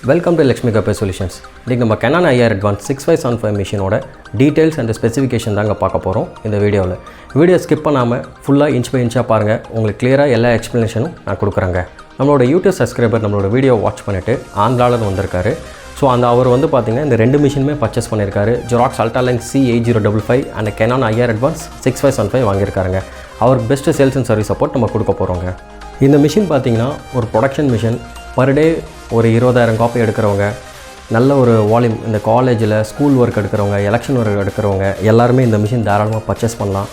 Welcome to Lakshmi Kapay Solutions. இன்றைக்கி நம்ம Canon IR Advance 6575 மிஷினோட டீட்டெயில்ஸ் அண்ட் ஸ்பெசிஃபிகேஷன் தாங்க பார்க்க போகிறோம் இந்த வீடியோவில். வீடியோ ஸ்கிப் பண்ணாமல் ஃபுல்லாக இன்ச் பை இன்ச்சாக பாருங்கள். உங்களுக்கு கிளியராக எல்லா எக்ஸ்ப்ளனேஷனும் நான் கொடுக்குறேங்க. நம்மளோட யூடியூப் சப்ஸ்கிரைபர் நம்மளோட வீடியோ வாட்ச் பண்ணிவிட்டு ஆந்திராவில் வந்திருக்காரு. ஸோ அவர் வந்து பார்த்திங்கன்னா இந்த ரெண்டு மிஷினுமே பர்ச்சேஸ் பண்ணியிருக்காரு. ஜெராக்ஸ் அல்ட்ராலைன் C8055 அண்ட் Canon IR Advance 6575 வாங்கியிருக்காருங்க. அவருக்கு best sales and service support நம்ம கொடுக்க போகிறோங்க. இந்த மிஷின் பார்த்திங்கன்னா ஒரு ப்ரொடக்ஷன் மிஷின். பர் டே ஒரு 20,000 காப்பி எடுக்கிறவங்க, நல்ல ஒரு வால்யூம், இந்த காலேஜில் ஸ்கூல் ஒர்க் எடுக்கிறவங்க, எலெக்ஷன் ஒர்க் எடுக்கிறவங்க எல்லாருமே இந்த மிஷின் தாராளமாக பர்ச்சேஸ் பண்ணலாம்.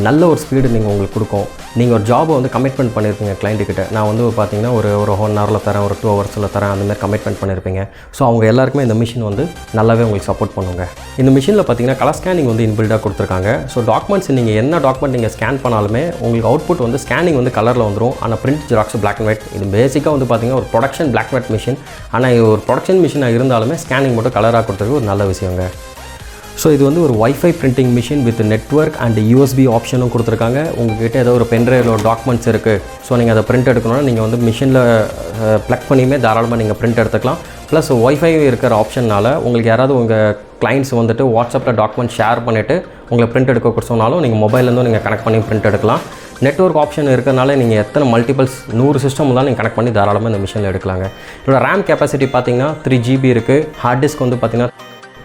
நல்ல ஒரு ஸ்பீடு நீங்கள் உங்களுக்கு கொடுக்கும். நீங்கள் ஒரு ஜாபை வந்து கமிட்மெண்ட் பண்ணியிருப்பீங்க கிளைண்ட்டுக்கிட்ட. நான் வந்து பார்த்திங்கன்னா ஒரு 1 ஹவரில் தரேன், ஒரு 2 ஹவர்ஸில் தரேன், அந்தமாதிரி கமிட்மெண்ட் பண்ணியிருப்பீங்க. ஸோ அவங்க எல்லாருக்குமே இந்த மிஷின் வந்து நல்லாவே உங்களுக்கு சப்போர்ட் பண்ணுங்க. இந்த மிஷினில் பார்த்திங்கன்னா கலர் ஸ்கேனிங் வந்து இன்பில்டாக கொடுத்துருக்காங்க. ஸோ டாக்குமெண்ட்ஸ் நீங்கள் என்ன டாக்குமெண்ட் நீங்கள் ஸ்கேன் பண்ணாலுமே உங்களுக்கு அவுட்புட் வந்து ஸ்கேனிங் வந்து கலரில் வந்துடும். ஆனால் print xerox black and white. இது பேசிக்காக வந்து பார்த்திங்கன்னா ஒரு production black and white machine. ஆனால் இது ஒரு ப்ரொடக்ஷன் மிஷினாக இருந்தாலுமே ஸ்கேனிங் மட்டும் கலராக கொடுத்துருக்கு ஒரு நல்ல விஷயங்க. ஸோ இது வந்து ஒரு wifi printing machine with network and USB ஆப்ஷனும் கொடுத்துருக்காங்க. உங்கள்கிட்ட ஏதோ ஒரு பென்ட்ரைவில் ஒரு டாக்குமெண்ட்ஸ் இருக்குது, ஸோ நீங்கள் அதை பிரிண்ட் எடுக்கணும்னா நீங்கள் வந்து மிஷினில் ப்ளக் பண்ணியுமே தாராளமாக நீங்கள் பிரிண்ட் எடுத்துக்கலாம். ப்ளஸ் வைஃபை இருக்கிற ஆப்ஷனால் உங்களுக்கு யாராவது உங்கள் கிளைண்ட்ஸ் வந்துட்டு வாட்ஸ்அப்பில் டாக்குமெண்ட் ஷேர் பண்ணிவிட்டு உங்களை பிரிண்ட் எடுக்க சொன்னாலும் நீங்கள் மொபைல்லேருந்தும் நீங்கள் கனெக்ட் பண்ணி பிரிண்ட் எடுக்கலாம். நெட்வொர்க் ஆப்ஷன் இருக்கிறனால நீங்கள் எத்தனை மல்டிபிள்ஸ் 100 சிஸ்டம் தான் நீங்கள் கனெக்ட் பண்ணி தாராளமாக இந்த மிஷினில் எடுக்கலாங்க. இதோட ரேம் கெப்பாசிட்டி பார்த்திங்கன்னா 3 GB இருக்குது. ஹார்ட் டிஸ்க் வந்து பார்த்திங்கன்னா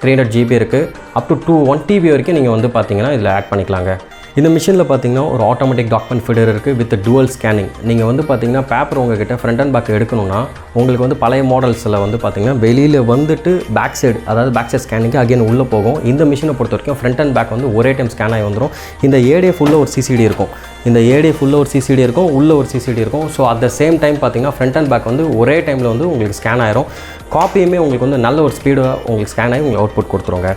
300 GB இருக்குது. அப் டு 1 TB வரைக்கும் நீங்கள் வந்து பார்த்திங்கன்னா இதில் ஆட் பண்ணிக்கலாங்க. இந்த மிஷினில் பார்த்திங்கன்னா ஒரு ஆட்டோமேட்டிக் டாக்குமெண்ட் ஃபீடர் இருக்குது வித் டுவல் ஸ்கேனிங். நீங்கள் வந்து பார்த்திங்கன்னா பேப்பர் உங்கள்கிட்ட ஃப்ரண்ட் அண்ட் பேக் எடுக்கணும்னா உங்களுக்கு வந்து பழைய மாடல்ஸில் வந்து பார்த்திங்கன்னா வெளியில் வந்துட்டு பேக் சைடு, அதாவது பேக் சைடு ஸ்கேனிங்கு அகைன் உள்ளே போகும். இந்த மிஷினை பொறுத்த வரைக்கும் ஃப்ரண்ட் அண்ட் பேக் வந்து ஒரே டைம் ஸ்கேன் ஆகி வந்துடும். இந்த ADF உள்ள ஒரு CCD இருக்கும். இந்த ADF உள்ள ஒரு CCD இருக்கும், உள்ள ஒரு CCD இருக்கும். So at the same time பார்த்திங்கன்னா ஃப்ரண்ட் அண்ட் பேக் வந்து ஒரே டைமில் வந்து உங்களுக்கு ஸ்கேன் ஆயிரும். காப்பியுமே உங்களுக்கு வந்து நல்ல ஒரு ஸ்பீடாக உங்களுக்கு ஸ்கேன் ஆகி உங்களுக்கு அவுட்புட் கொடுத்துருங்க.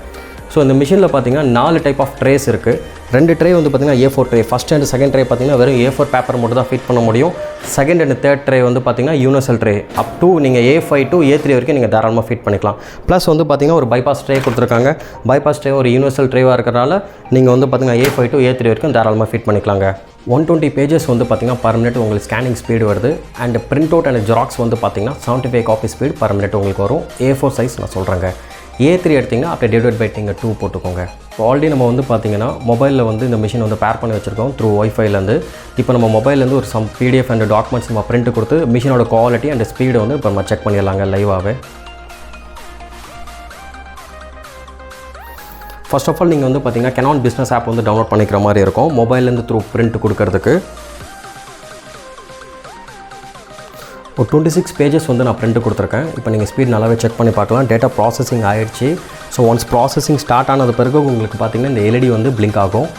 ஸோ இந்த மிஷினில் பார்த்திங்கன்னா 4 டைப் ஆஃப் ட்ரேஸ் இருக்குது. 2 ட்ரே வந்து பார்த்திங்கன்னா A4 tray. First and second tray பார்த்திங்கன்னா வெறும் A4 பேப்பர் மட்டும் தான் ஃபிட் பண்ண முடியும். செகண்ட் அண்ட் தேர்ட் ட்ரே வந்து பார்த்திங்கன்னா யூனிவர்சல் ட்ரே. அப் டு நீங்கள் A5 to A3 வரைக்கும் நீங்கள் தாராளமாக ஃபிட் பண்ணிக்கலாம். ப்ளஸ் வந்து பார்த்திங்கன்னா ஒரு பைபாஸ் ட்ரே கொடுத்துருக்காங்க. பைபாஸ் ட்ரே ஒரு யூனிவர்சல் ட்ரேவாக இருக்கிறனால நீங்கள் வந்து பார்த்திங்கன்னா A5 to A3 வரைக்கும் தாராளமாக ஃபிட் பண்ணிக்கலாங்க. 120 பேஜஸ் வந்து பார்த்திங்கன்னா பர் மினிட் உங்களுக்கு ஸ்கேனிங் ஸ்பீடு வருது. And print out and xerox வந்து பார்த்திங்கன்னா 75 காப்பி ஸ்பீடு பர் மினிட் உங்களுக்கு வரும். A4 சைஸ் நான் சொல்கிறேங்க. A3 எடுத்திங்கன்னா அப்படியே டிவைட் பை நீங்கள் 2 போட்டுக்கோங்க. இப்போ ஆல்ரெடி நம்ம வந்து பார்த்திங்கன்னா மொபைலில் வந்து இந்த மிஷின் வந்து பேர் பண்ணி வச்சுருக்கோம் த்ரூ வைஃபைலேருந்து. இப்போ நம்ம மொபைல்லேருந்து ஒரு சம் PDF அண்ட் டாக்குமெண்ட்ஸ் நம்ம பிரிண்ட் கொடுத்து மிஷினோட குவாலிட்டி அண்ட் ஸ்பீடை வந்து இப்போ நம்ம செக் பண்ணிடலாங்க லைவாகவே. ஃபர்ஸ்ட் ஆஃப் ஆல் நீங்கள் வந்து பார்த்திங்கன்னா Canon பிஸ்னஸ் ஆப் வந்து டவுன்லோட் பண்ணிக்கிற மாதிரி இருக்கும் மொபைல்லேருந்து த்ரூ பிரிண்ட் கொடுக்கறதுக்கு. ஒரு 26 பேஜஸ் வந்து நான் பிரிண்ட் கொடுத்துருக்கேன். இப்போ நீங்கள் ஸ்பீட் நல்லாவே செக் பண்ணி பார்க்கலாம். டேட்டா ப்ராசஸிங் ஆகிடுச்சு. ஸோ ஒன்ஸ் ப்ராசஸிங் ஸ்டார்ட் ஆனது பிறகு உங்களுக்கு பார்த்திங்கன்னா இந்த LED வந்து பிளிங்க் ஆகும்.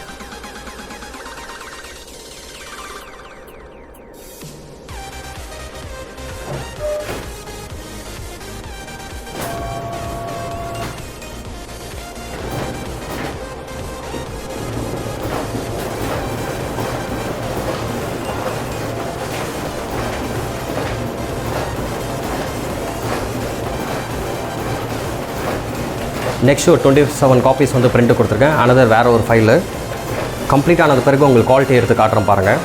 நெக்ஸ்ட் ஒரு 27 காப்பீஸ் வந்து பிரிண்ட் கொடுத்துருக்கேன். அனதர் வேறு ஒரு ஃபைலு கம்ப்ளீட் ஆனது பிறகு உங்களுக்கு குவாலிட்டி எடுத்து காட்டுறேன் பாருங்கள்.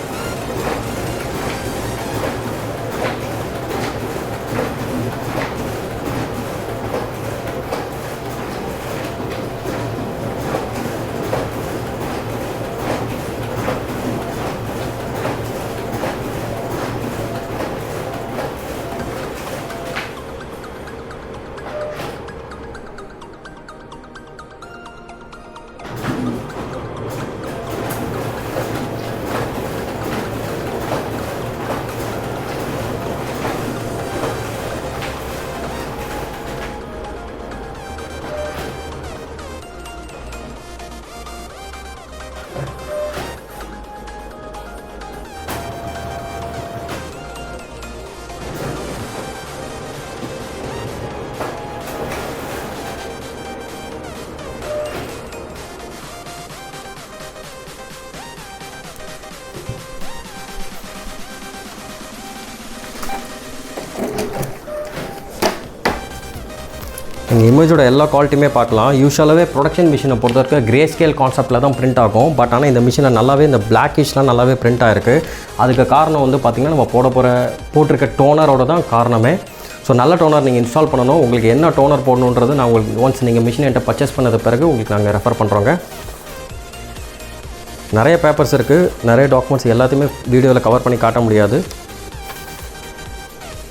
நீங்கள் இமேஜோட எல்லா குவாலிட்டியுமே பார்க்கலாம். யூஷுவலாகவே ப்ரொடக்ஷன் மிஷினை பொறுத்த வரைக்கும் கிரே ஸ்கேல் கான்செப்ட்டில் தான் பிரிண்ட் ஆகும். பட் ஆனால் இந்த மிஷினை நல்லாவே இந்த பிளாக்கிஷ்லாம் நல்லாவே பிரிண்ட் ஆகிருக்கு. அதுக்கு காரணம் வந்து பார்த்திங்கன்னா நம்ம போட்டிருக்க டோனரோட தான் காரணமே. ஸோ நல்ல டோனர் நீங்கள் இன்ஸ்டால் பண்ணணும். உங்களுக்கு என்ன டோனர் போடணுன்றது நான் உங்களுக்கு ஒன்ஸ் நீங்கள் மிஷின் என்கிட்ட பர்ச்சேஸ் பண்ணது பிறகு உங்களுக்கு நாங்கள் ரெஃபர் பண்ணுறோங்க. நிறைய பேப்பர்ஸ் இருக்குது, நிறைய டாக்குமெண்ட்ஸ் எல்லாத்தையுமே வீடியோவில் கவர் பண்ணி காட்ட முடியாது.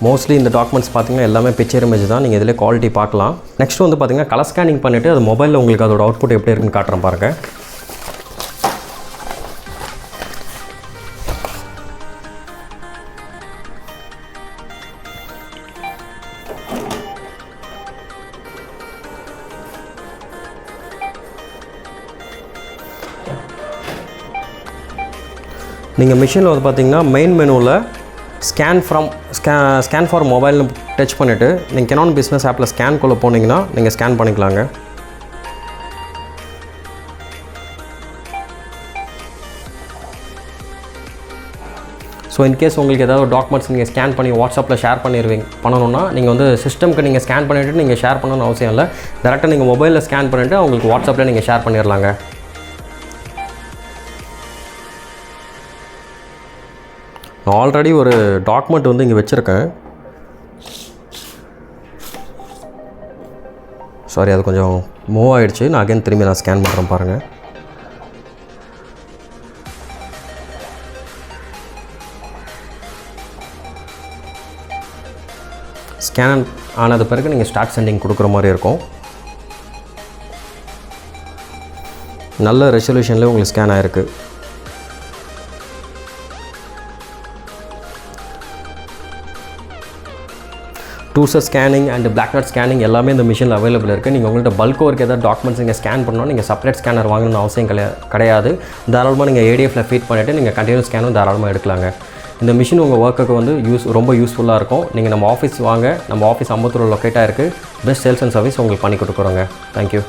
மோஸ்ட்லி இந்த டாக்குமெண்ட்ஸ் பார்த்திங்கன்னா எல்லாமே பிக்சர் இமேஜ் தான், நீங்கள் இதில் குவாலிட்டி பார்க்கலாம். நெக்ஸ்ட் வந்து பார்த்திங்கன்னா கலர் ஸ்கேனிங் பண்ணிவிட்டு அது மொபைலில் உங்களுக்கு அதோட அவுட்புட் எப்படி இருக்குன்னு காட்டுறேன் பாருங்கள். நீங்கள் மிஷினில் வந்து பார்த்திங்கன்னா மெயின் மெனுவில் ஸ்கேன் ஃபார் மொபைல்னு டச் பண்ணிவிட்டு நீங்கள் Canon பிஸ்னஸ் ஆப்பில் ஸ்கேன்குள்ளே போனீங்கன்னா நீங்கள் ஸ்கேன் பண்ணிக்கலாங்க. ஸோ இன்கேஸ் உங்களுக்கு ஏதாவது டாக்குமெண்ட்ஸ் நீங்கள் ஸ்கேன் பண்ணி வாட்ஸ்அப்பில் ஷேர் பண்ணணுன்னா நீங்கள் வந்து சிஸ்டம்க்கு நீங்கள் ஸ்கேன் பண்ணிவிட்டு நீங்கள் ஷேர் பண்ணணும்னு அவசியம் இல்லை. டேரெக்டாக நீங்கள் மொபைலில் ஸ்கேன் பண்ணிவிட்டு அவங்களுக்கு வாட்ஸ்அப்பில் நீங்கள் ஷேர் பண்ணிடலாங்க. நான் ஆல்ரெடி ஒரு டாக்குமெண்ட் வந்து இங்கே வச்சுருக்கேன். சாரி, அது கொஞ்சம் மூவ் ஆகிடுச்சு. நான் அகைன் திரும்பி நான் ஸ்கேன் பண்ணுறேன் பாருங்கள். ஸ்கேன் ஆனது பிறகு நீங்கள் ஸ்டார்ட் சென்டிங் கொடுக்குற மாதிரி இருக்கும். நல்ல ரெசல்யூஷனில் உங்களுக்கு ஸ்கேன் ஆகிருக்கு. டூசர் ஸ்கேனிங் அண்ட் பிளாக் நட் ஸ்கேனிங் எல்லாமே இந்த மிஷினில் அவைலபிள் இருக்குது. நீங்கள் உங்கள்கிட்ட பல்க் ஒர்க் ஏதாவது டாக்குமெண்ட்ஸ் நீங்கள் ஸ்கேன் பண்ணணும், நீங்கள் செப்பரேட் ஸ்கேனர் வாங்கணும்னு அவசியம் கிடையாது. தாராளமாக நீங்கள் ADFல ஃபீட் பண்ணிவிட்டு நீங்கள் கண்டினியூஸ் ஸ்கேனும் தாராளமாக எடுக்கலாங்க. இந்த மிஷின் உங்கள் ஒர்க்குக்கு வந்து ரொம்ப யூஸ்ஃபுல்லாக இருக்கும். நீங்கள் நம்ம ஆஃபீஸ் வாங்க, நம்ம ஆஃபீஸ் அம்பத்தூர் லொக்கேட்டாக இருக்குது. பெஸ்ட் சேல்ஸ் அண்ட் சர்வீஸ் உங்களுக்கு பண்ணி கொடுக்குறோங்க. தேங்க்யூ.